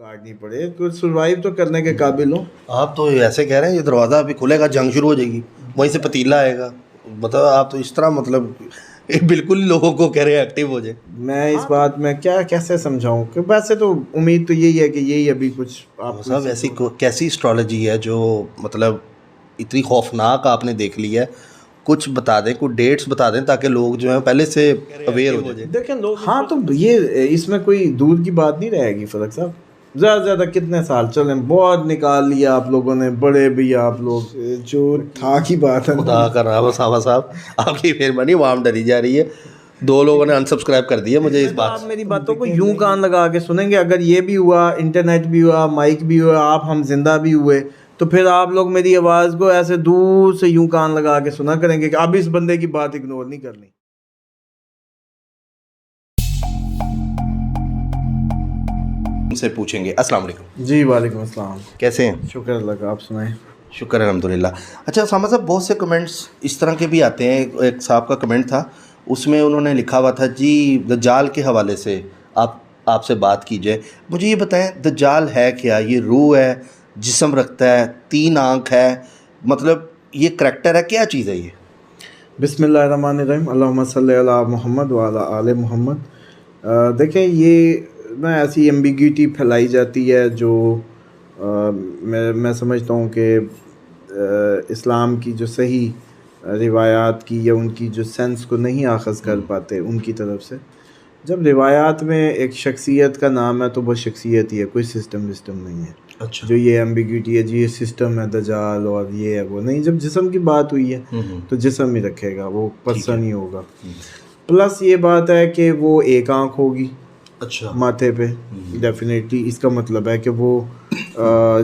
کاٹنی پڑے, کچھ سروائیو تو کرنے کے قابل ہوں. آپ تو ایسے کہہ رہے ہیں یہ دروازہ ابھی کھلے گا, جنگ شروع ہو جائے گی, وہیں سے پتیلا آئے گا, مطلب آپ تو اس طرح مطلب بالکل ہی لوگوں کو کہہ رہے ہیں ایکٹیو ہو جائے. میں اس بات میں کیا کیسے سمجھاؤں کہ ویسے تو امید تو یہی ہے کہ یہی ابھی کچھ آپ صاحب ایسی کیسی اسٹرالوجی ہے جو مطلب اتنی خوفناک آپ نے دیکھ لی ہے, کچھ بتا دیں, کچھ ڈیٹس بتا دیں تاکہ لوگ جو ہیں پہلے سے اویئر ہو جائیں. دیکھیں لوگ, ہاں تو یہ اس میں کوئی دور کی بات نہیں رہے گی فرق صاحب. زیادہ سے زیادہ کتنے سال چلیں, بہت نکال لیا آپ لوگوں نے, بڑے بھی آپ لوگ, جو تھا کی بات ہے. خدا کر رہا مسامہ صاحب آپ کی مہربانی, عوام ڈری جا رہی ہے, 2 لوگوں نے انسبسکرائب کر دیا مجھے اس بات. آپ میری باتوں کو یوں کان لگا کے سنیں گے, اگر یہ بھی ہوا, انٹرنیٹ بھی ہوا, مائک بھی ہوا, آپ ہم زندہ بھی ہوئے, تو پھر آپ لوگ میری آواز کو ایسے دور سے یوں کان لگا کے سنا کریں گے کہ اب اس بندے کی بات اگنور نہیں کرنی. سے پوچھیں گے. السلام علیکم. جی وعلیکم السلام. کیسے ہیں؟ شکر اللہ کا, آپ سنائیں. شکر الحمد للہ. اچھا اسامہ صاحب, بہت سے کمنٹس اس طرح کے بھی آتے ہیں. ایک صاحب کا کمنٹ تھا, اس میں انہوں نے لکھا ہوا تھا جی دجال کے حوالے سے آپ سے بات کی جائے. مجھے یہ بتائیں دجال ہے کیا؟ یہ روح ہے, جسم رکھتا ہے, 3 آنکھ ہے, مطلب یہ کریکٹر ہے, کیا چیز ہے یہ؟ بسم اللہ الرحمن الرحیم, اللہم صلی علی محمد وعلی آل محمد. دیکھیں یہ نا ایسی ایمبیگیٹی پھیلائی جاتی ہے جو میں سمجھتا ہوں کہ اسلام کی جو صحیح روایات کی یا ان کی جو سینس کو نہیں آخذ کر پاتے ان کی طرف سے. جب روایات میں ایک شخصیت کا نام ہے تو وہ شخصیت ہی ہے, کوئی سسٹم نہیں ہے. اچھا, جو یہ ایمبیگیٹی ہے جی یہ سسٹم ہے دجال اور یہ ہے وہ نہیں. جب جسم کی بات ہوئی ہے تو جسم ہی رکھے گا, وہ پرسن ہی ہوگا. پلس یہ بات ہے کہ وہ 1 آنکھ ہوگی اچھا ماتھے پہ ڈیفینیٹلی. اس کا مطلب ہے کہ وہ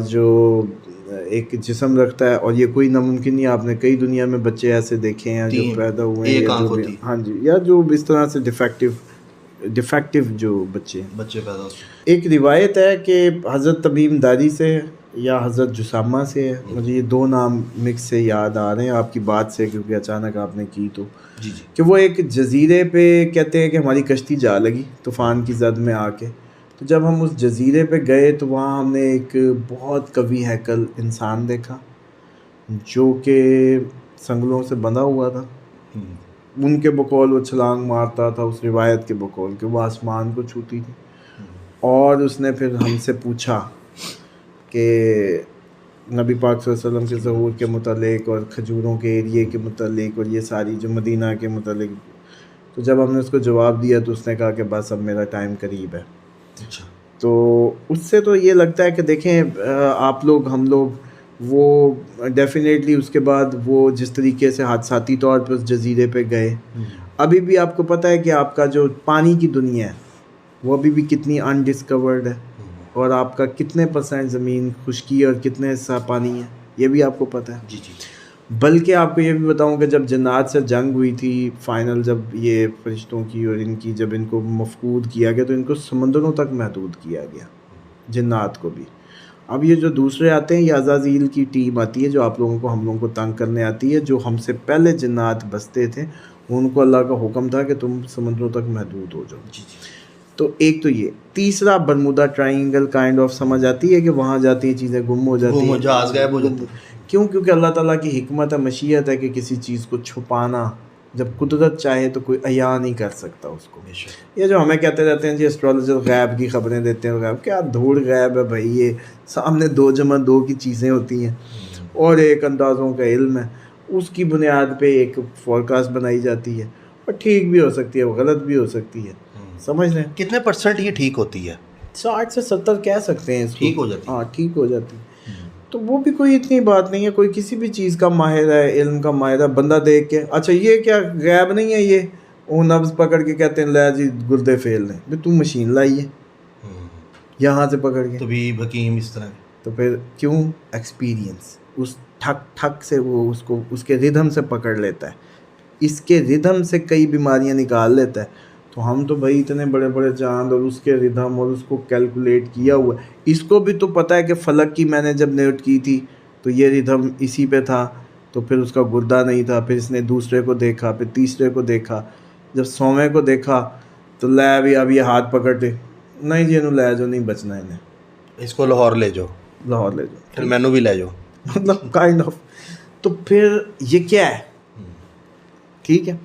جو ایک جسم رکھتا ہے, اور یہ کوئی ناممکن نہیں. آپ نے کئی دنیا میں بچے ایسے دیکھے ہیں جو پیدا ہوئے ہیں یا جو بھی, ہاں جی, یا جو اس طرح سے ڈیفیکٹیو جو بچے پیدا ہوتے ہیں. ایک روایت ہے کہ حضرت تمیم داری سے یا حضرت جسامہ سے ہے, مجھے یہ 2 نام مکس سے یاد آ رہے ہیں آپ کی بات سے, کیونکہ اچانک آپ نے کی تو جی کہ وہ ایک جزیرے پہ کہتے ہیں کہ ہماری کشتی جا لگی طوفان کی زد میں آ کے. تو جب ہم اس جزیرے پہ گئے تو وہاں ہم نے ایک بہت قوی ہیکل انسان دیکھا جو کہ سنگلوں سے بندھا ہوا تھا. ان کے بقول وہ چھلانگ مارتا تھا, اس روایت کے بقول کہ وہ آسمان کو چھوتی تھی. اور اس نے پھر ہم سے پوچھا کہ نبی پاک صلی اللہ علیہ وسلم کے ظہور کے متعلق اور کھجوروں کے ایریے کے متعلق اور یہ ساری جو مدینہ کے متعلق. تو جب ہم نے اس کو جواب دیا تو اس نے کہا کہ بس اب میرا ٹائم قریب ہے. تو اس سے تو یہ لگتا ہے کہ دیکھیں آپ لوگ, ہم لوگ, وہ ڈیفینیٹلی اس کے بعد وہ جس طریقے سے حادثاتی طور پہ اس جزیرے پہ گئے, ابھی بھی آپ کو پتہ ہے کہ آپ کا جو پانی کی دنیا ہے وہ ابھی بھی کتنی انڈسکورڈ ہے, اور آپ کا کتنے % زمین خشکی اور کتنے حصہ پانی ہے یہ بھی آپ کو پتہ ہے. جی. بلکہ آپ کو یہ بھی بتاؤں کہ جب جنات سے جنگ ہوئی تھی فائنل, جب یہ فرشتوں کی اور ان کی جب ان کو مفقود کیا گیا تو ان کو سمندروں تک محدود کیا گیا, جنات کو بھی. اب یہ جو دوسرے آتے ہیں یہ عزازیل کی ٹیم آتی ہے جو آپ لوگوں کو, ہم لوگوں کو تنگ کرنے آتی ہے. جو ہم سے پہلے جنات بستے تھے ان کو اللہ کا حکم تھا کہ تم سمندروں تک محدود ہو جاؤ. تو ایک تو یہ. تیسرا برمودا ٹرائنگل کائنڈ آف سمجھ آتی ہے کہ وہاں جاتی ہیں چیزیں گم ہو جاتی ہیں, جہاز غائب ہو جاتے ہیں. کیوں؟ کیونکہ اللہ تعالیٰ کی حکمت ہے, مشیت ہے کہ کسی چیز کو چھپانا جب قدرت چاہے تو کوئی عیاں نہیں کر سکتا اس کو. یہ جو ہمیں کہتے رہتے ہیں جی اسٹرالوجر غیب کی خبریں دیتے ہیں, غیب کیا دھوڑ غیب ہے بھائی, یہ سامنے 2+2 کی چیزیں ہوتی ہیں اور ایک اندازوں کا علم ہے, اس کی بنیاد پہ ایک فورکاسٹ بنائی جاتی ہے, اور ٹھیک بھی ہو سکتی ہے وہ غلط بھی ہو سکتی ہے. سمجھ لیں کتنے % یہ ٹھیک ہوتی ہے؟ 60 سے 70 کہہ سکتے ہیں اس کو, ٹھیک ہو جاتی ہے. ہاں ٹھیک ہو جاتی ہے. تو وہ بھی کوئی اتنی بات نہیں ہے. کوئی کسی بھی چیز کا ماہر ہے, علم کا ماہر ہے, بندہ دیکھ کے اچھا یہ کیا غیب نہیں ہے, یہ وہ نبض پکڑ کے کہتے ہیں لے جی گردے فیل ہیں, تو مشین لائی ہے یہاں سے پکڑ کے, طبیب حکیم اس طرح. تو پھر کیوں؟ ایکسپیرینس اس ٹھک سے وہ اس کو اس کے ردھم سے پکڑ لیتا ہے, اس کے ردھم سے کئی بیماریاں نکال لیتا ہے. تو ہم تو بھائی اتنے بڑے بڑے چاند اور اس کے ردھم اور اس کو کیلکولیٹ کیا ہوا ہے. اس کو بھی تو پتہ ہے کہ فلک کی میں نے جب نوٹ کی تھی تو یہ ردھم اسی پہ تھا, تو پھر اس کا گردہ نہیں تھا, پھر اس نے دوسرے کو دیکھا, پھر تیسرے کو دیکھا, جب 100ویں کو دیکھا تو لے بھی اب یہ ہاتھ پکڑتے نہیں جی انہوں لے جو نہیں بچنا انہیں. اس کو لاہور لے جاؤ، لاہور لے جاؤ، پھر مینو بھی لے جاؤ. مطلب کائنڈ آف. تو پھر یہ کیا ہے؟ ٹھیک ہے.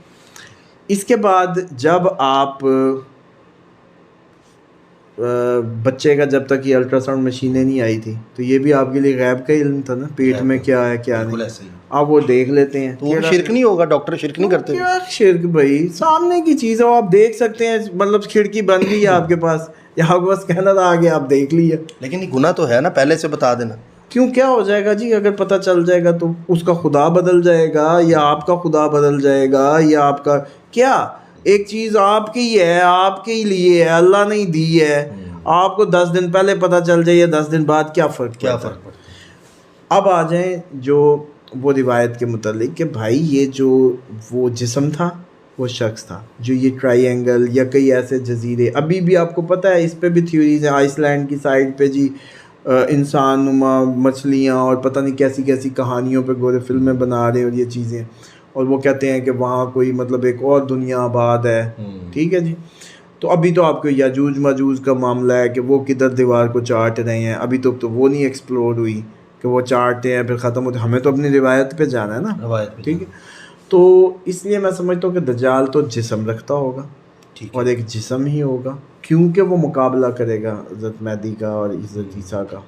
اس کے بعد جب آپ بچے کا جب تک یہ الٹرا ساؤنڈ مشینیں نہیں آئی تھی تو یہ بھی آپ کے لیے غیب کا علم تھا نا، پیٹ میں کیا ہے کیا نہیں. آپ وہ دیکھ لیتے ہیں. تو وہ شرک نہیں ہوگا؟ ڈاکٹر شرک نہیں کرتے؟ کیا شرک بھائی، سامنے کی چیز ہے، آپ دیکھ سکتے ہیں. مطلب کھڑکی بن گئی ہے آپ کے پاس، یا آپ کے پاس اسکینر آ گیا، آپ دیکھ لیے. لیکن یہ گناہ تو ہے نا، پہلے سے بتا دینا. کیوں کیا ہو جائے گا جی؟ اگر پتہ چل جائے گا تو اس کا خدا بدل جائے گا، یا آپ کا خدا بدل جائے گا، یا آپ کا کیا. ایک چیز آپ کی ہے، آپ کے لیے ہے، اللہ نے دی ہے. آپ کو 10 دن پہلے پتہ چل جائے یا 10 دن بعد، کیا فرق پڑتا ہے؟ اب آ جائیں جو وہ روایت کے متعلق کہ بھائی یہ جو وہ جسم تھا، وہ شخص تھا. جو یہ ٹرائی اینگل یا کئی ایسے جزیرے، ابھی بھی آپ کو پتہ ہے اس پہ بھی تھیوریز ہیں. آئس لینڈ کی سائڈ پہ جی انسان نما مچھلیاں اور پتہ نہیں کیسی کیسی کہانیوں پہ گورے فلمیں بنا رہے ہیں اور یہ چیزیں، اور وہ کہتے ہیں کہ وہاں کوئی مطلب ایک اور دنیا آباد ہے. ٹھیک ہے جی. تو ابھی تو آپ کو یاجوج ماجوج کا معاملہ ہے کہ وہ کدھر دیوار کو چاٹ رہے ہیں. ابھی تو وہ نہیں ایکسپلور ہوئی کہ وہ چاٹتے ہیں پھر ختم ہوتے. ہمیں تو اپنی روایت پہ جانا ہے نا. ٹھیک ہے. تو اس لیے میں سمجھتا ہوں کہ دجال تو جسم رکھتا ہوگا، اور ایک جسم ہی ہوگا، کیونکہ وہ مقابلہ کرے گا حضرت مہدی کا اور حضرت عیسیٰ کا.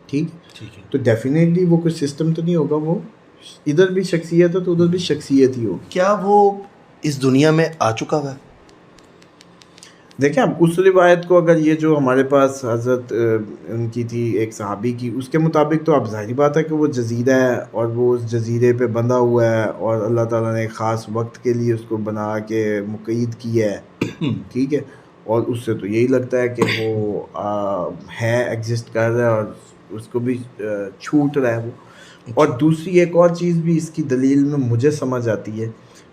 ٹھیک ہے. تو ڈیفینیٹلی وہ کوئی سسٹم تو نہیں ہوگا، وہ ادھر بھی شخصیت ہے تو ادھر بھی شخصیت ہی ہوگی. کیا وہ اس دنیا میں آ چکا ہوا ہے؟ دیکھیں اب اس روایت کو اگر یہ جو ہمارے پاس حضرت ان کی تھی ایک صحابی کی، اس کے مطابق تو اب ظاہری بات ہے کہ وہ جزیرہ ہے اور وہ اس جزیرے پہ بندھا ہوا ہے، اور اللہ تعالیٰ نے ایک خاص وقت کے لیے اس کو بنا کے مقید کیا ہے. ٹھیک ہے. اور اس سے تو یہی لگتا ہے کہ وہ ہے، ایگزسٹ کر رہا ہے، اور اس کو بھی چھوٹ رہا ہے وہ. اور دوسری ایک اور چیز بھی اس کی دلیل میں مجھے سمجھ آتی ہے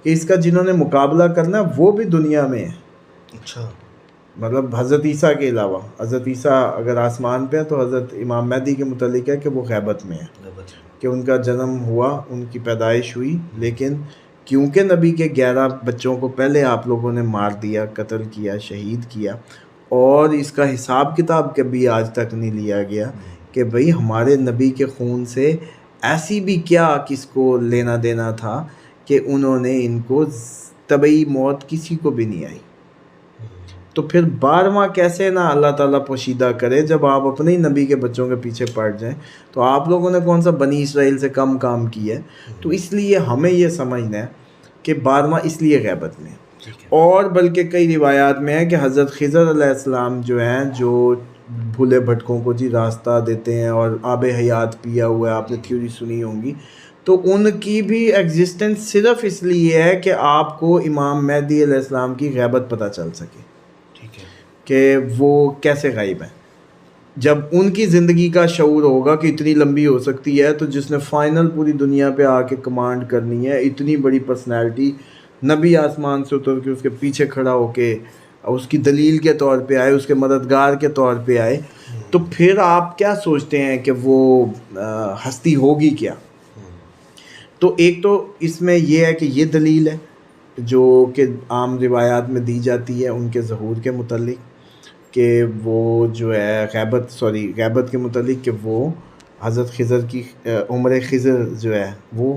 کہ اس کا جنہوں نے مقابلہ کرنا ہے وہ بھی دنیا میں ہے. اچھا. مطلب حضرت عیسیٰ کے علاوہ، حضرت عیسیٰ اگر آسمان پہ ہے تو حضرت امام مہدی کے متعلق ہے کہ وہ غیبت میں ہے، کہ ان کا جنم ہوا، ان کی پیدائش ہوئی، لیکن کیونکہ نبی کے 11 بچوں کو پہلے آپ لوگوں نے مار دیا، قتل کیا، شہید کیا، اور اس کا حساب کتاب کبھی آج تک نہیں لیا گیا کہ بھئی ہمارے نبی کے خون سے ایسی بھی کیا کس کو لینا دینا تھا کہ انہوں نے ان کو طبعی موت کسی کو بھی نہیں آئی. تو پھر 12واں کیسے نہ اللہ تعالیٰ پوشیدہ کرے جب آپ اپنے ہی نبی کے بچوں کے پیچھے پڑ جائیں. تو آپ لوگوں نے کون سا بنی اسرائیل سے کم کام کیا ہے؟ تو اس لیے ہمیں یہ سمجھنا ہے کہ 12واں اس لیے غیبت میں ہے. اور بلکہ کئی روایات میں ہے کہ حضرت خضر علیہ السلام جو ہیں، جو بھولے بھٹکوں کو جی راستہ دیتے ہیں اور آب حیات پیا ہوا ہے، آپ نے تھیوری سنی ہوں گی، تو ان کی بھی ایگزسٹنس صرف اس لیے ہے کہ آپ کو امام مہدی علیہ السلام کی غیبت پتہ چل سکے کہ وہ کیسے غائب ہیں. جب ان کی زندگی کا شعور ہوگا کہ اتنی لمبی ہو سکتی ہے، تو جس نے فائنل پوری دنیا پہ آ کے کمانڈ کرنی ہے، اتنی بڑی پرسنالٹی، نبی آسمان سے اتر کے اس کے پیچھے کھڑا ہو کے اس کی دلیل کے طور پہ آئے، اس کے مددگار کے طور پہ آئے، تو پھر آپ کیا سوچتے ہیں کہ وہ ہستی ہوگی کیا؟ تو ایک تو اس میں یہ ہے کہ یہ دلیل ہے جو کہ عام روایات میں دی جاتی ہے ان کے ظہور کے متعلق، کہ وہ جو ہے غیبت کے متعلق، کہ وہ حضرت خضر کی عمر خضر جو ہے وہ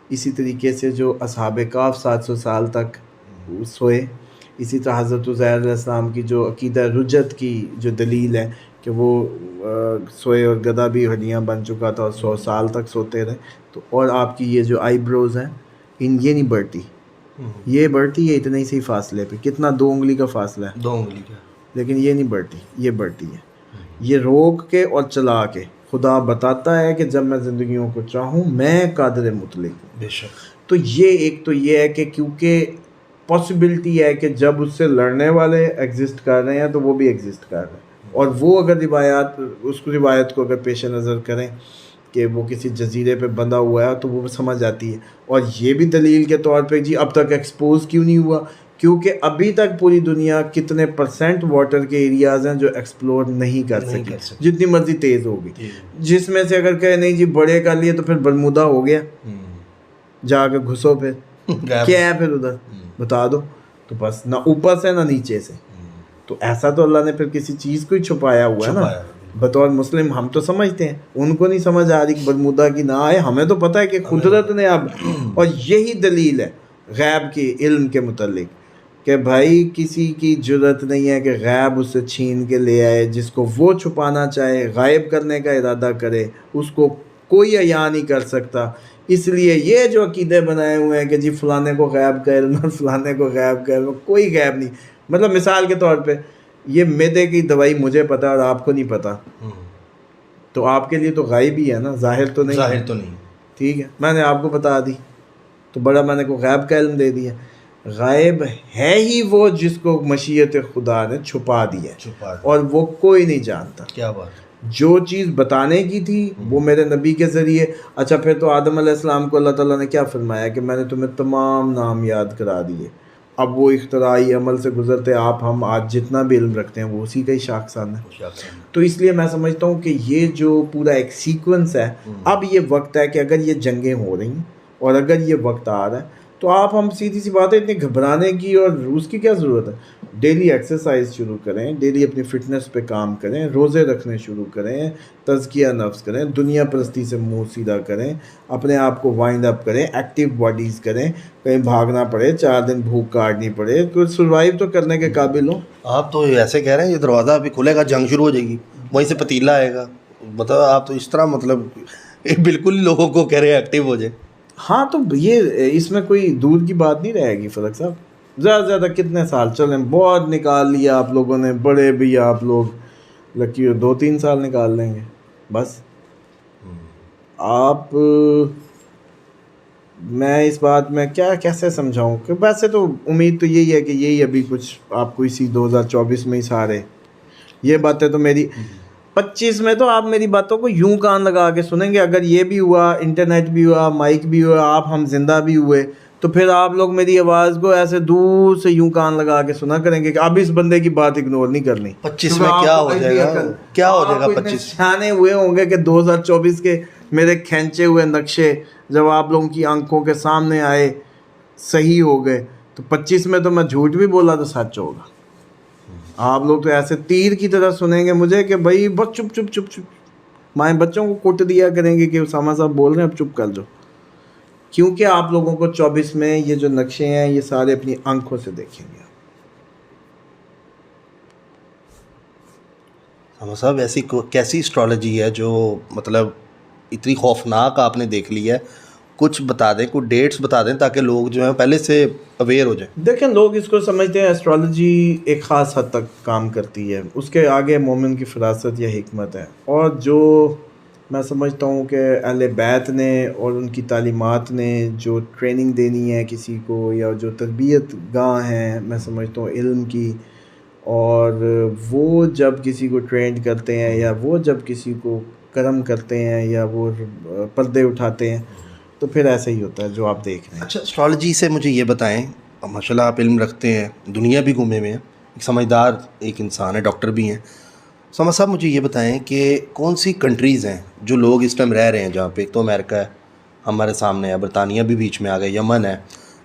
اسی طریقے سے جو اصحاب کہف 700 سال تک سوئے، اسی طرح حضرت عزیر علیہ السلام کی جو عقیدہ رجت کی جو دلیل ہے کہ وہ سوئے اور گدھا بھی ہڈیاں بن چکا تھا اور 100 سال تک سوتے رہے. تو اور آپ کی یہ جو آئی بروز ہیں یہ نہیں بڑھتی، یہ بڑھتی ہے اتنے ہی صحیح فاصلے پہ، کتنا 2 انگلی کا فاصلہ ہے، 2 انگلی کا، لیکن یہ نہیں بڑھتی، یہ بڑھتی ہے. یہ روک کے اور چلا کے خدا بتاتا ہے کہ جب میں زندگیوں کو چاہوں میں قادر مطلق ہوں. بے شک. تو یہ ایک تو یہ ہے کہ کیونکہ پاسبلٹی ہے کہ جب اس سے لڑنے والے ایگزسٹ کر رہے ہیں تو وہ بھی ایگزسٹ کر رہے ہیں، اور وہ اگر روایت کو اگر پیش نظر کریں کہ وہ کسی جزیرے پہ بندھا ہوا ہے تو وہ سمجھ آتی ہے. اور یہ بھی دلیل کے طور پہ جی اب تک ایکسپوز کیوں نہیں ہوا، کیونکہ ابھی تک پوری دنیا کتنے % واٹر کے ایریاز ہیں جو ایکسپلور نہیں کر سکی، جتنی مرضی تیز ہوگی. جس میں سے اگر کہے نہیں جی بڑے کر لیے تو پھر برمودا ہو گیا، جا کے گھسو پھر کیا ہے پھر ادھر بتا دو، تو بس نہ اوپر سے نہ نیچے سے. تو ایسا تو اللہ نے پھر کسی چیز کو ہی چھپایا ہوا ہے نا. بطور مسلم ہم تو سمجھتے ہیں, ان کو نہیں سمجھ آ رہی کہ برمودا کی نہ آئے. ہمیں تو پتہ ہے کہ قدرت نے اب, اور یہی دلیل ہے غیب کی علم کے متعلق کہ بھائی کسی کی جرت نہیں ہے کہ غیب اس سے چھین کے لے آئے. جس کو وہ چھپانا چاہے, غائب کرنے کا ارادہ کرے, اس کو کوئی عیاں نہیں کر سکتا. اس لیے یہ جو عقیدے بنائے ہوئے ہیں کہ جی فلانے کو غیب کا علم ہے, فلانے کو غیب کا علم, کوئی غیب نہیں. مطلب مثال کے طور پہ یہ معدے کی دوائی مجھے پتہ اور آپ کو نہیں پتہ, تو آپ کے لیے تو غائب ہی ہے نا, ظاہر تو نہیں. ظاہر تو نہیں. ٹھیک ہے, میں نے آپ کو بتا دی تو بڑا میں نے کو غیب کا علم دے دیا. غائب ہے ہی وہ جس کو مشیت خدا نے چھپا دیا اور وہ کوئی نہیں جانتا. کیا بات. جو چیز بتانے کی تھی وہ میرے نبی کے ذریعے. اچھا پھر تو آدم علیہ السلام کو اللہ تعالیٰ نے کیا فرمایا کہ میں نے تمہیں تمام نام یاد کرا دیے. اب وہ اختراعی عمل سے گزرتے آپ ہم آج جتنا بھی علم رکھتے ہیں وہ اسی کا ہی شاخسان ہے. تو اس لیے میں سمجھتا ہوں کہ یہ جو پورا ایک سیکوینس ہے, اب یہ وقت ہے کہ اگر یہ جنگیں ہو رہی ہیں اور اگر یہ وقت آ رہا ہے تو آپ ہم سیدھی سی بات ہے اتنی گھبرانے کی اور اس کی کیا ضرورت ہے. ڈیلی ایکسرسائز شروع کریں, ڈیلی اپنی فٹنس پہ کام کریں, روزے رکھنے شروع کریں, تزکیہ نفس کریں, دنیا پرستی سے منہ سیدھا کریں, اپنے آپ کو وائنڈ اپ کریں, ایکٹیو باڈیز کریں, کہیں بھاگنا پڑے, 4 دن بھوک کاٹنی پڑے, کچھ سروائیو تو کرنے کے قابل ہوں. آپ تو ایسے کہہ رہے ہیں یہ دروازہ ابھی کھلے گا, جنگ شروع ہو جائے گی, وہیں سے پتیلا آئے گا. مطلب آپ تو اس طرح مطلب بالکل لوگوں کو کہہ رہے ہیں ایکٹیو ہو جائے. ہاں تو یہ اس میں کوئی دور کی بات نہیں رہے گی فلک صاحب. زیادہ سے زیادہ کتنے سال چلیں, بہت نکال لیا آپ لوگوں نے, بڑے بھی آپ لوگ لکی 2-3 سال نکال لیں گے بس. آپ میں اس بات میں کیا کیسے سمجھاؤں کہ ویسے تو امید تو یہی ہے کہ یہی ابھی کچھ آپ کو اسی 2024 میں ہی سارے یہ باتیں تو میری 25 میں تو آپ میری باتوں کو یوں کان لگا کے سنیں گے. اگر یہ بھی ہوا, انٹرنیٹ بھی ہوا, مائک بھی ہوا, آپ ہم زندہ بھی ہوئے, تو پھر آپ لوگ میری آواز کو ایسے دور سے یوں کان لگا کے سنا کریں گے کہ اب اس بندے کی بات اگنور نہیں کرنی. 25 میں کیا ہو جائے گا, کیا ہو جائے گا 25. سیانے ہوئے ہوں گے کہ 2024 کے میرے کھینچے ہوئے نقشے جب آپ لوگوں کی آنکھوں کے سامنے آئے صحیح ہو گئے, تو 25 میں تو میں جھوٹ بھی بولا تو سچ ہوگا. آپ لوگ تو ایسے تیر کی طرح سنیں گے مجھے کہ بھائی بس چپ چپ چپ چپ, مائیں بچوں کو کوٹ دیا کریں گے کہ اسامہ صاحب بول رہے ہیں اب چپ کر جاؤ, کیونکہ آپ لوگوں کو 24 میں یہ جو نقشے ہیں یہ سارے اپنی آنکھوں سے دیکھیں گے. اسامہ صاحب ایسی کیسی اسٹرالوجی ہے جو مطلب اتنی خوفناک آپ نے دیکھ لی ہے, کچھ بتا دیں, کچھ ڈیٹس بتا دیں تاکہ لوگ جو ہیں پہلے سے اویئر ہو جائیں. دیکھیں لوگ اس کو سمجھتے ہیں ایسٹرالوجی ایک خاص حد تک کام کرتی ہے, اس کے آگے مومن کی فراست یا حکمت ہے. اور جو میں سمجھتا ہوں کہ اہل بیت نے اور ان کی تعلیمات نے جو ٹریننگ دینی ہے کسی کو, یا جو تربیت گاہ ہیں میں سمجھتا ہوں علم کی, اور وہ جب کسی کو ٹرینڈ کرتے ہیں یا وہ جب کسی کو کرم کرتے ہیں یا وہ پردے اٹھاتے ہیں, تو پھر ایسا ہی ہوتا ہے جو آپ دیکھ رہے ہیں. اچھا اسٹرالوجی سے مجھے یہ بتائیں, ماشاء اللہ آپ علم رکھتے ہیں, دنیا بھی گھومے ہوئے ہیں, ایک سمجھدار ایک انسان ہے, ڈاکٹر بھی ہیں. اسامہ صاحب مجھے یہ بتائیں کہ کون سی کنٹریز ہیں جو لوگ اس ٹائم رہ رہے ہیں, جہاں پہ ایک تو امریکہ ہے ہمارے سامنے ہے, برطانیہ بھی بیچ میں آ گیا, یمن ہے,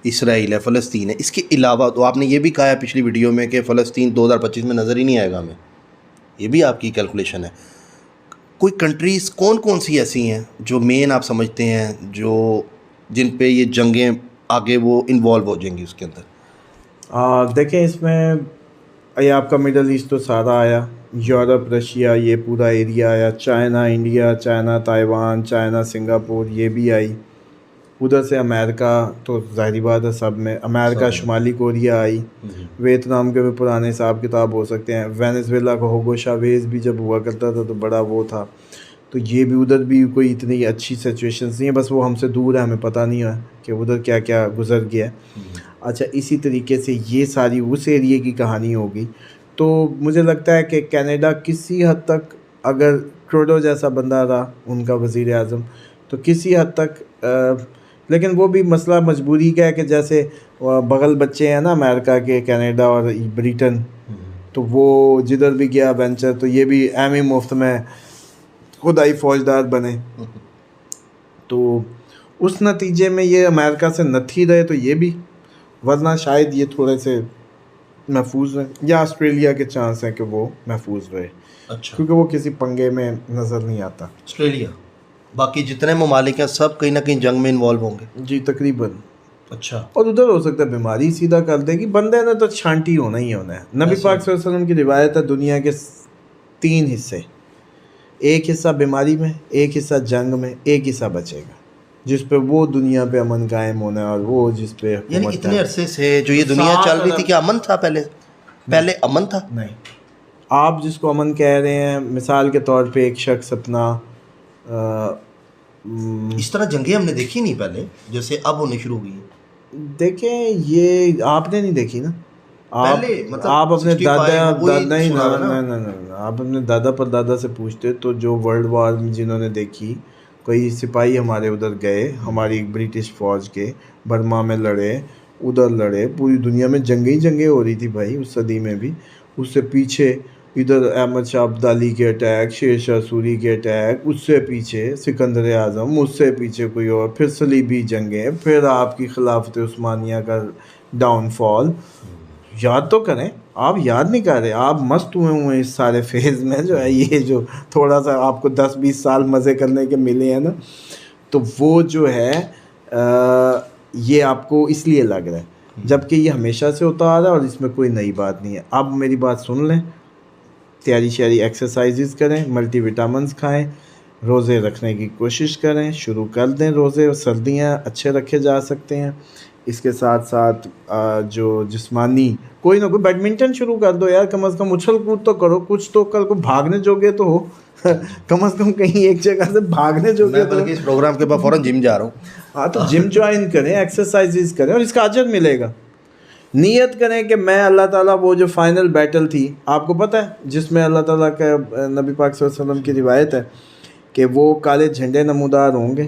اسرائیل ہے, فلسطین ہے. اس کے علاوہ تو آپ نے یہ بھی کہا ہے پچھلی ویڈیو میں کہ فلسطین 2025 میں نظر ہی نہیں آئے گا ہمیں, یہ بھی آپ کی کیلکولیشن ہے. کوئی کنٹریز کون کون سی ایسی ہیں جو مین آپ سمجھتے ہیں جو جن پہ یہ جنگیں آگے وہ انوالو ہو جائیں گی اس کے اندر؟ دیکھیں اس میں یہ آپ کا مڈل ایسٹ تو سارا آیا, یورپ, رشیا, یہ پورا ایریا آیا, China, India, China, Taiwan, China, Singapore, یہ بھی آئی. ادھر سے امریکہ تو ظاہری بات ہے سب میں, امریکہ, شمالی کوریا آئی, ویتنام کے بھی پرانے حساب کتاب ہو سکتے ہیں, وینزویلا کا ہوگو شاویز بھی جب ہوا کرتا تھا تو بڑا وہ تھا, تو یہ بھی ادھر بھی کوئی اتنی اچھی سچویشنز نہیں ہیں, بس وہ ہم سے دور ہے, ہمیں پتہ نہیں ہے کہ ادھر کیا کیا گزر گیا ہے. اچھا اسی طریقے سے یہ ساری اس ایریے کی کہانی ہوگی. تو مجھے لگتا ہے کہ کینیڈا کسی حد تک, اگر ٹروڈو جیسا بندہ رہا ان کا وزیر اعظم, تو کسی حد تک, لیکن وہ بھی مسئلہ مجبوری کا ہے کہ جیسے بغل بچے ہیں نا امریکہ کے, کینیڈا اور بریٹن, تو وہ جدھر بھی گیا وینچر تو یہ بھی ایم ہی مفت میں خدائی فوجدار بنے. تو اس نتیجے میں یہ امریکہ سے نت ہی رہے تو یہ بھی, ورنہ شاید یہ تھوڑے سے محفوظ رہے, یا آسٹریلیا کے چانس ہیں کہ وہ محفوظ رہے. اچھا کیونکہ وہ کسی پنگے میں نظر نہیں آتا. آسٹریلیا باقی جتنے ممالک ہیں سب کہیں نہ کہیں جنگ میں انوالو ہوں گے. جی تقریباً. اچھا اور ادھر ہو سکتا ہے بیماری سیدھا کر دے گی بندے نے تو چھانٹی ہونا ہی ہونا ہے. نبی پاک صلی اللہ علیہ وسلم کی روایت ہے دنیا کے 3 حصے, ایک حصہ بیماری میں, ایک حصہ جنگ میں, ایک حصہ بچے گا جس پہ وہ دنیا پہ امن قائم ہونا ہے, اور وہ جس پہ یعنی اتنے عرصے سے جو یہ دنیا چل رہی تھی کیا امن تھا؟ پہلے امن تھا؟ نہیں. آپ جس کو امن کہہ رہے ہیں, مثال کے طور پہ ایک شخص اپنا اس طرح جنگیں ہم نے دیکھی نہیں پہلے جیسے اب ہونے شروع ہوئی ہیں. دیکھیں یہ آپ نے نہیں دیکھی نا. پہلے مطلب آپ اپنے دادا نہیں آپ اپنے دادا پر دادا سے پوچھتے تو جو ورلڈ وار جنہوں نے دیکھی, کوئی سپاہی ہمارے ادھر گئے, ہماری برٹش فوج کے, برما میں لڑے, ادھر لڑے, پوری دنیا میں جنگیں ہو رہی تھی بھائی اس صدی میں بھی. اس سے پیچھے ادھر احمد شاہ ابدالی کے اٹیک, شیر شاہ سوری کے اٹیک, اس سے پیچھے سکندر اعظم, اس سے پیچھے کوئی اور, پھر صلیبی جنگیں, پھر آپ کی خلافت عثمانیہ کا ڈاؤن فال. یاد تو کریں, آپ یاد نہیں کر رہے, آپ مست ہوئے اس سارے فیز میں جو ہے, یہ جو تھوڑا سا آپ کو 10-20 سال مزے کرنے کے ملے ہیں نا, تو وہ جو ہے یہ آپ کو اس لیے لگ رہا ہے, جبکہ یہ ہمیشہ سے ہوتا آ رہا ہے اور اس میں کوئی نئی بات نہیں ہے. اب میری بات سن لیں, تیاری شیاری ایکسرسائزز کریں, ملٹی وٹامنز کھائیں, روزے رکھنے کی کوشش کریں, شروع کر دیں روزے, سردیاں اچھے رکھے جا سکتے ہیں. اس کے ساتھ ساتھ جو جسمانی کوئی نہ کوئی بیڈمنٹن شروع کر دو یار, کم از کم اچھل کود تو کرو, کچھ تو کل کو بھاگنے جوگے تو ہو, کم از کم کہیں ایک جگہ سے بھاگنے جوگے تو. اس پروگرام کے بعد فوراً جم جا رہا ہوں. ہاں تو جم جوائن کریں, ایکسرسائزز کریں, اور اس کا اجر ملے گا. نیت کریں کہ میں اللہ تعالیٰ, وہ جو فائنل بیٹل تھی آپ کو پتہ ہے جس میں اللہ تعالیٰ کا نبی پاک صلی اللہ علیہ وسلم کی روایت ہے کہ وہ کالے جھنڈے نمودار ہوں گے,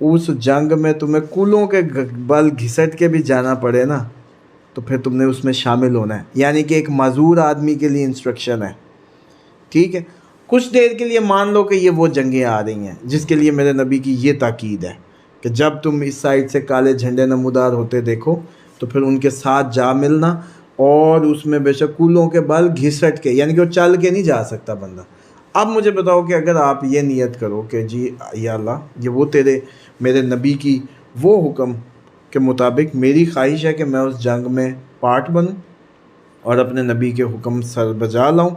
اس جنگ میں تمہیں کولوں کے بل گھسٹ کے بھی جانا پڑے نا تو پھر تم نے اس میں شامل ہونا ہے. یعنی کہ ایک معذور آدمی کے لیے انسٹرکشن ہے, ٹھیک ہے. کچھ دیر کے لیے مان لو کہ یہ وہ جنگیں آ رہی ہیں جس کے لیے میرے نبی کی یہ تاکید ہے کہ جب تم اس سائڈ سے کالے جھنڈے نمودار ہوتے دیکھو تو پھر ان کے ساتھ جا ملنا, اور اس میں بے شک کولوں کے بل گھسٹ کے, یعنی کہ وہ چل کے نہیں جا سکتا بندہ. اب مجھے بتاؤ کہ اگر آپ یہ نیت کرو کہ جی یا اللہ یہ وہ میرے نبی کی وہ حکم کے مطابق میری خواہش ہے کہ میں اس جنگ میں پارٹ بنوں اور اپنے نبی کے حکم سر بجا لاؤں,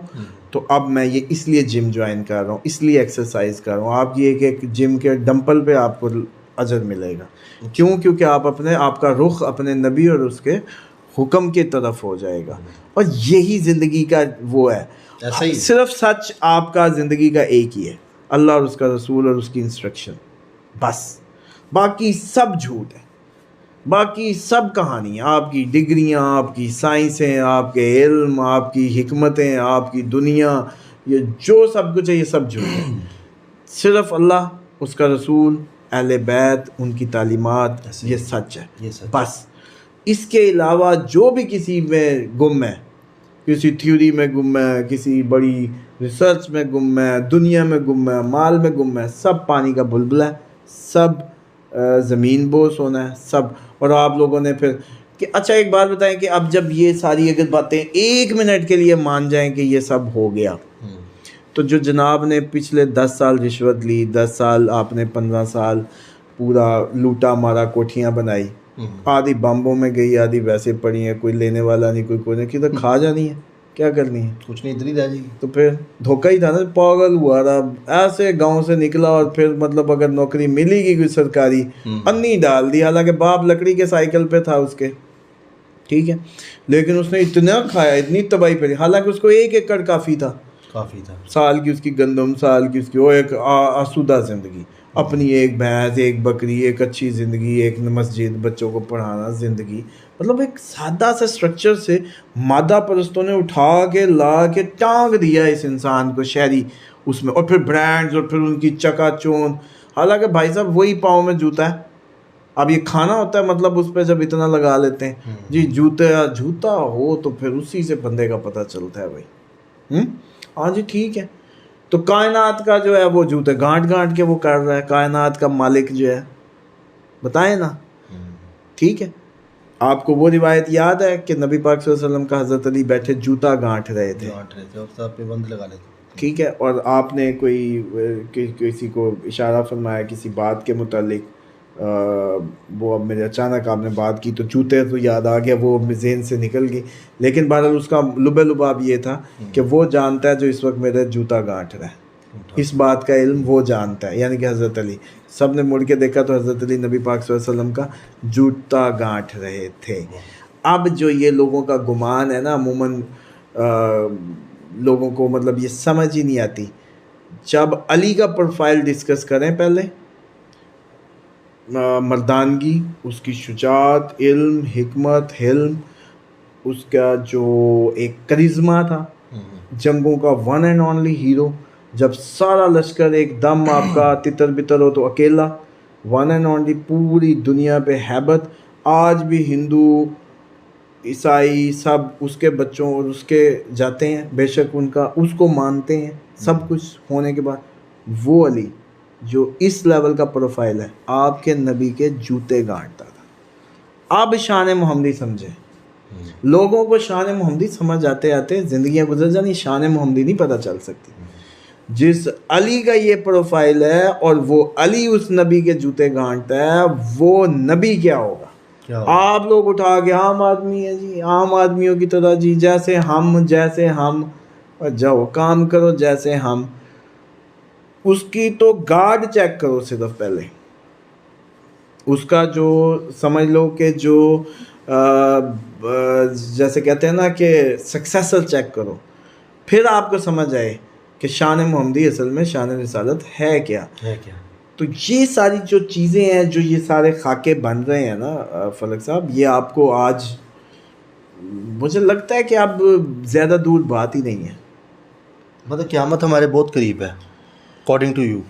تو اب میں یہ اس لیے جم جوائن کر رہا ہوں, اس لیے ایکسرسائز کر رہا ہوں. آپ یہ ایک جم کے ڈمپل پہ آپ کو اجر ملے گا. کیوں؟ کیونکہ آپ کا رخ اپنے نبی اور اس کے حکم کی طرف ہو جائے گا. اور یہی زندگی کا وہ ہے, صرف سچ آپ کا زندگی کا ایک ہی ہے, اللہ اور اس کا رسول اور اس کی انسٹرکشن, بس. باقی سب جھوٹ ہے, باقی سب کہانیاں, آپ کی ڈگریاں, آپ کی سائنسیں, آپ کے علم, آپ کی حکمتیں, آپ کی دنیا, یہ جو سب کچھ ہے یہ سب جھوٹ ہے. صرف اللہ, اس کا رسول, اہل بیت, ان کی تعلیمات, یہ سچ ہے بس. اس کے علاوہ جو بھی کسی میں گم ہے, کسی تھیوری میں گم ہے, کسی بڑی ریسرچ میں گم ہے, دنیا میں گم ہے, مال میں گم ہے, سب پانی کا بلبلہ ہے, سب زمین بوس ہونا ہے سب. اور آپ لوگوں نے پھر کہ اچھا ایک بات بتائیں کہ اب جب یہ ساری اگر باتیں 1 منٹ کے لیے مان جائیں کہ یہ سب ہو گیا, تو جو جناب نے پچھلے 10 سال رشوت لی, 10 سال آپ نے 15 سال پورا لوٹا مارا, کوٹھیاں بنائی, آدھی بامبوں میں گئی, آدھی ویسے پڑی ہیں, کوئی لینے والا نہیں, کوئی نہیں, کدھر کھا جانی ہے, کیا کرنی ہے, کچھ نہیں, اتنی رہ جائے گی. تو پھر دھوکہ ہی تھا نا, پاگل ہوا رہا ایسے گاؤں سے نکلا, اور پھر مطلب اگر نوکری ملی گی کوئی سرکاری, انی ڈال دی, حالانکہ باپ لکڑی کے سائیکل پہ تھا اس کے, ٹھیک ہے, لیکن اس نے اتنا کھایا, اتنی تباہی پڑی, حالانکہ اس کو 1 ایکڑ کافی تھا, سال کی اس کی گندم, سال کی اس کی وہ ایک آسودہ زندگی, اپنی ایک بھینس, ایک بکری, ایک اچھی زندگی, ایک مسجد, بچوں کو پڑھانا زندگی, مطلب ایک سادہ سا سٹرکچر سے مادہ پرستوں نے اٹھا کے لا کے ٹانگ دیا اس انسان کو شہری اس میں, اور پھر برانڈز, اور پھر ان کی چکا چون. حالانکہ بھائی صاحب وہی پاؤں میں جوتا ہے. اب یہ کھانا ہوتا ہے مطلب اس پہ جب اتنا لگا لیتے ہیں جی, جوتا ہو تو پھر اسی سے بندے کا پتہ چلتا ہے بھائی. ہاں جی ٹھیک ہے, تو کائنات کا جو ہے وہ جوتے گانٹ کے وہ کر رہا ہے, کائنات کا مالک جو ہے, بتائیں نا, ٹھیک ہے. آپ کو وہ روایت یاد ہے کہ نبی پاک صلی اللہ علیہ وسلم کا حضرت علی بیٹھے جوتا گانٹ رہے تھے, اور سب پہ بند لگا لیتے, ٹھیک ہے, اور آپ نے کوئی کسی کو اشارہ فرمایا کسی بات کے متعلق, وہ اب میرے اچانک آپ نے بات کی تو جوتے تو یاد آ گیا, وہ ذہن سے نکل گئی, لیکن بہرحال اس کا لباب یہ تھا کہ وہ جانتا ہے جو اس وقت میرا جوتا گانٹھ رہا ہے, اس بات کا علم وہ جانتا ہے, یعنی کہ حضرت علی. سب نے مڑ کے دیکھا تو حضرت علی نبی پاک صلی اللہ علیہ وسلم کا جوتا گانٹھ رہے تھے. اب جو یہ لوگوں کا گمان ہے نا, عموماً لوگوں کو مطلب یہ سمجھ ہی نہیں آتی. جب علی کا پروفائل ڈسکس کریں پہلے, مردانگی, اس کی شجاعت, علم, حکمت, حلم, اس کا جو ایک کرزما تھا, جنگوں کا ون اینڈ اونلی ہیرو, جب سارا لشکر ایک دم آپ کا تتر بتر ہو تو اکیلا ون اینڈ اونلی پوری دنیا پہ ہیبت. آج بھی ہندو عیسائی سب اس کے بچوں اور اس کے جاتے ہیں, بے شک ان کا اس کو مانتے ہیں, سب کچھ ہونے کے بعد وہ علی جو اس لیول کا پروفائل ہے آپ کے نبی کے جوتے گانٹتا تھا. اب شان محمدی سمجھے, لوگوں کو شان محمدی سمجھ آتے آتے زندگیاں گزر جانی, شان محمدی نہیں پتہ چل سکتی. جس علی کا یہ پروفائل ہے اور وہ علی اس نبی کے جوتے گانٹتا ہے, وہ نبی کیا ہوگا؟ آپ لوگ اٹھا کے عام آدمی ہے جی, عام آدمیوں کی طرح جی, جیسے ہم جاؤ کام کرو جیسے ہم. اس کی تو گارڈ چیک کرو صرف پہلے, اس کا جو سمجھ لو کہ جو جیسے کہتے ہیں نا کہ سکسیسر چیک کرو, پھر آپ کو سمجھ آئے کہ شان محمدی اصل میں شان رسالت ہے کیا. تو یہ ساری جو چیزیں ہیں, جو یہ سارے خاکے بن رہے ہیں نا فلک صاحب, یہ آپ کو آج مجھے لگتا ہے کہ اب زیادہ دور بات ہی نہیں ہے. مطلب قیامت ہمارے بہت قریب ہے اکارڈنگ ٹو یو.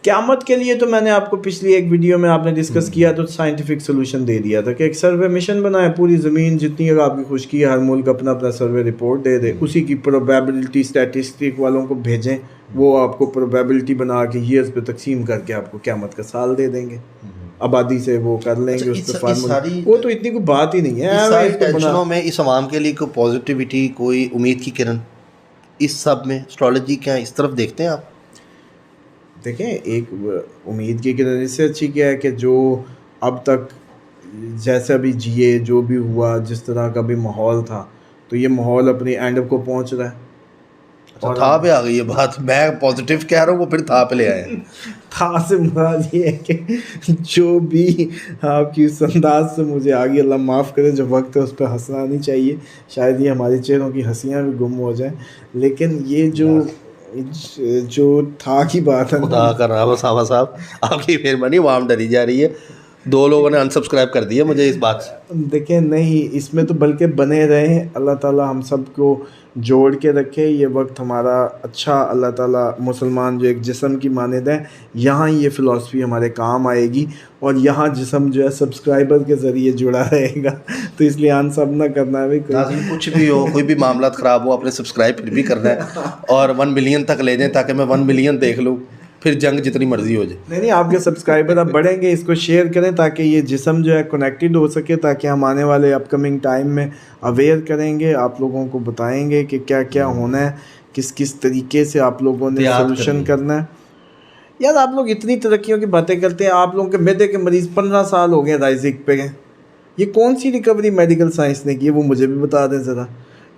قیامت کے لیے تو میں نے آپ کو پچھلی ایک ویڈیو میں آپ نے ڈسکس کیا تو سائنٹیفک سولوشن دے دیا تھا کہ ایک سروے مشن بنائے, پوری زمین جتنی اگر آپ کی خشکی ہے ہر ملک اپنا اپنا سروے رپورٹ دے دے, اسی کی پروبیبلٹی اسٹیٹسٹک والوں کو بھیجیں, وہ آپ کو پروبیبلٹی بنا کے ایئرز پہ تقسیم کر کے آپ کو قیامت کا سال دے دیں گے, آبادی سے وہ کر لیں گے اس پہ فارمولا. وہ تو اتنی کوئی بات ہی نہیں ہے. اس ساری ٹینشنوں میں اس عوام کے لیے کوئی پازیٹیوٹی, کوئی امید کی کرن اس سب میں اسٹرالوجی کیا اس طرف دیکھتے ہیں آپ؟ دیکھیں, ایک امید کی کرن اس سے اچھی کیا ہے کہ جو اب تک جیسا بھی جیے, جو بھی ہوا, جس طرح کا بھی ماحول تھا, تو یہ ماحول اپنی اینڈ کو پہنچ رہا ہے. اور تھا پہ آ گئی یہ بات, میں پازیٹیو کہہ رہا ہوں, وہ پھر تھا پہ لے آئے. تھا سے مراد یہ ہے کہ جو بھی آپ کی اس انداز سے مجھے آگے اللہ معاف کرے, جو وقت ہے اس پہ ہنسنا نہیں چاہیے, شاید یہ ہمارے چہروں کی ہنسیاں بھی گم ہو جائیں, لیکن یہ جو تھا کی بات ہے. خدا کر رہا ہے ساما صاحب, آپ کی مہربانی, عوام ڈری جا رہی ہے, 2 لوگوں نے انسبسکرائب کر دیا مجھے اس بات سے. دیکھیں نہیں, اس میں تو بلکہ بنے رہیں, اللہ تعالیٰ ہم سب کو جوڑ کے رکھے. یہ وقت ہمارا اچھا, اللہ تعالیٰ مسلمان جو ایک جسم کی مانند ہے, یہاں یہ فلسفی ہمارے کام آئے گی, اور یہاں جسم جو ہے سبسکرائبر کے ذریعے جڑا رہے گا, تو اس لیے ان سب نہ کرنا ہے. کچھ بھی ہو, کوئی بھی معاملات خراب ہو, آپ نے سبسکرائب پھر بھی کرنا ہے, اور 1 ملین تک لے جائیں تاکہ میں 1 ملین دیکھ لوں, پھر جنگ جتنی مرضی ہو جائے. نہیں, آپ کے سبسکرائبر اب بڑھیں گے, اس کو شیئر کریں تاکہ یہ جسم جو ہے کنیکٹڈ ہو سکے, تاکہ ہم آنے والے اپ کمنگ ٹائم میں اویئر کریں گے, آپ لوگوں کو بتائیں گے کہ کیا کیا ہونا ہے, کس طریقے سے آپ لوگوں نے سولوشن کرنا ہے. یار آپ لوگ اتنی ترقیوں کی باتیں کرتے ہیں, آپ لوگوں کے معدے کے مریض 15 سال ہو گئے رائزک پہ گئے, یہ کون سی ریکوری میڈیکل سائنس نے کی ہے, وہ مجھے بھی بتا دیں ذرا.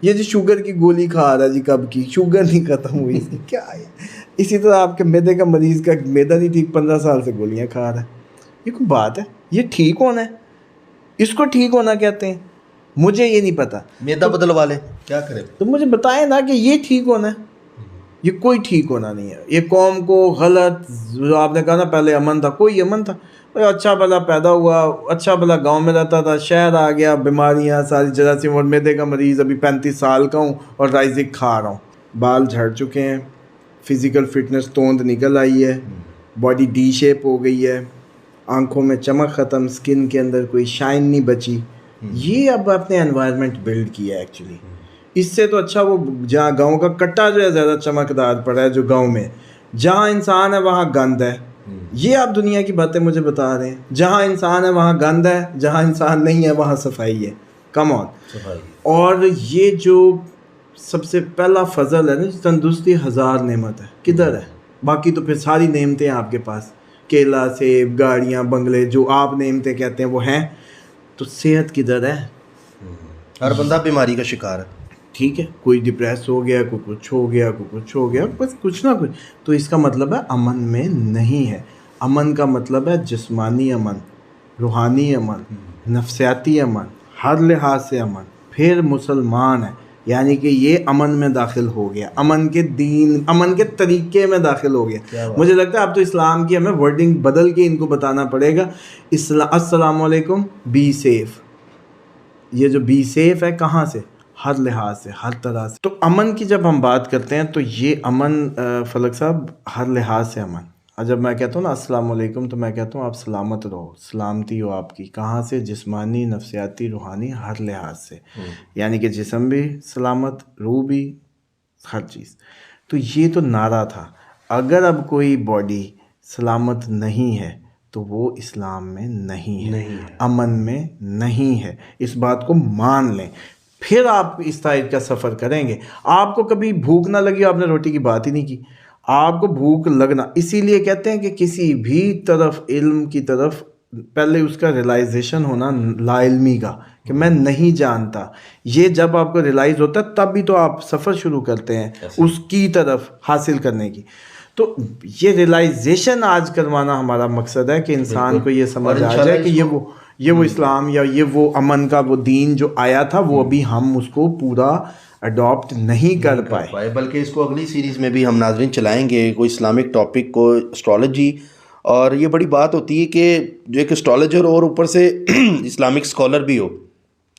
یہ جو شوگر کی گولی کھا رہا ہے جی, کب کی شوگر نہیں ختم ہوئی, کیا ہے. اسی طرح آپ کے معدے کا مریض کا معدہ نہیں ٹھیک, 15 سال سے گولیاں کھا رہا ہے. یہ کوئی بات ہے؟ یہ ٹھیک ہونا ہے, اس کو ٹھیک ہونا کہتے ہیں. مجھے یہ نہیں پتا, معدہ بدلوا لے, کیا کرے. تو مجھے بتائیں نا کہ یہ ٹھیک ہونا ہے. یہ کوئی ٹھیک ہونا نہیں ہے. یہ قوم کو غلط, جو آپ نے کہا نا پہلے امن تھا, کوئی امن تھا. اچھا بھلا پیدا ہوا, اچھا بھلا گاؤں میں رہتا تھا, شہر آ گیا, بیماریاں ساری جراثیم, اور معدے کا مریض ابھی 35 سال کا ہوں اور رائزک کھا رہا ہوں. بال جھڑ چکے ہیں, فزیکل فٹنس توند نکل آئی ہے, باڈی ڈی شیپ ہو گئی ہے, آنکھوں میں چمک ختم, سکن کے اندر کوئی شائن نہیں بچی. یہ اب اپنے انوائرمنٹ بلڈ کیا ہے ایکچولی. اس سے تو اچھا وہ جہاں گاؤں کا کٹا جو ہے زیادہ چمکدار پڑا ہے, جو گاؤں میں, جہاں انسان ہے وہاں گند ہے. یہ آپ دنیا کی باتیں مجھے بتا رہے ہیں. جہاں انسان ہے وہاں گند ہے, جہاں انسان نہیں ہے وہاں صفائی ہے. کم آن. اور یہ جو سب سے پہلا فضل ہے نا، تندرستی 1000 نعمت ہے، کدھر ہے؟ باقی تو پھر ساری نعمتیں آپ کے پاس، کیلا، سیب، گاڑیاں، بنگلے، جو آپ نعمتیں کہتے ہیں وہ ہیں، تو صحت کدھر ہے؟ ہر بندہ بیماری کا شکار ہے. ٹھیک ہے، کوئی ڈپریس ہو گیا، کوئی کچھ ہو گیا، کوئی کچھ ہو گیا، بس کچھ نہ کچھ. تو اس کا مطلب ہے امن میں نہیں ہے. امن کا مطلب ہے جسمانی امن، روحانی امن، نفسیاتی امن، ہر لحاظ سے امن. پھر مسلمان ہے، یعنی کہ یہ امن میں داخل ہو گیا، امن کے دین، امن کے طریقے میں داخل ہو گیا. مجھے لگتا ہے اب تو اسلام کی ہمیں ورڈنگ بدل کے ان کو بتانا پڑے گا. السلام علیکم، بی سیف. یہ جو بی سیف ہے کہاں سے؟ ہر لحاظ سے، ہر طرح سے. تو امن کی جب ہم بات کرتے ہیں تو یہ امن فلک صاحب ہر لحاظ سے امن. اور جب میں کہتا ہوں نا السلام علیکم تو میں کہتا ہوں آپ سلامت رہو، سلامتی ہو آپ کی. کہاں سے؟ جسمانی، نفسیاتی، روحانی، ہر لحاظ سے. یعنی کہ جسم بھی سلامت، روح بھی، ہر چیز. تو یہ تو نعرہ تھا. اگر اب کوئی باڈی سلامت نہیں ہے تو وہ اسلام میں نہیں ہے، امن میں نہیں ہے. اس بات کو مان لیں، پھر آپ اس طرح کا سفر کریں گے. آپ کو کبھی بھوک نہ لگی، آپ نے روٹی کی بات ہی نہیں کی. آپ کو بھوک لگنا، اسی لیے کہتے ہیں کہ کسی بھی طرف، علم کی طرف، پہلے اس کا ریلائزیشن ہونا لا علمی کا، کہ میں نہیں جانتا. یہ جب آپ کو ریلائز ہوتا ہے تب بھی تو آپ سفر شروع کرتے ہیں اس کی طرف حاصل کرنے کی. تو یہ ریلائزیشن آج کروانا ہمارا مقصد ہے، کہ انسان کو یہ سمجھ آ جائے کہ یہ وہ اسلام یا یہ وہ امن کا وہ دین جو آیا تھا، وہ ابھی ہم اس کو پورا اڈاپٹ نہیں کر پائے. بلکہ اس کو اگلی سیریز میں بھی ہم ناظرین چلائیں گے، کوئی اسلامک ٹاپک کو، اسٹرالوجی. اور یہ بڑی بات ہوتی ہے کہ جو ایک اسٹرالوجر اور اوپر سے اسلامک اسکالر بھی ہو،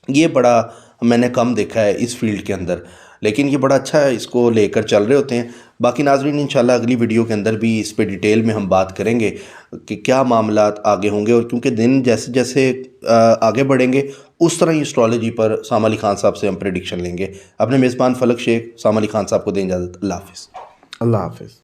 یہ بڑا میں نے کم دیکھا ہے اس فیلڈ کے اندر. لیکن یہ بڑا اچھا ہے، اس کو لے کر چل رہے ہوتے ہیں. باقی ناظرین انشاءاللہ اگلی ویڈیو کے اندر بھی اس پہ ڈیٹیل میں ہم بات کریں گے کہ کیا معاملات آگے ہوں گے. اور کیونکہ دن جیسے جیسے آگے بڑھیں گے اس طرح ہی اسٹرالوجی پر سام علی خان صاحب سے ہم پریڈکشن لیں گے. اپنے میزبان فلک شیخ سام علی خان صاحب کو دیں اجازت. اللہ حافظ. اللہ حافظ.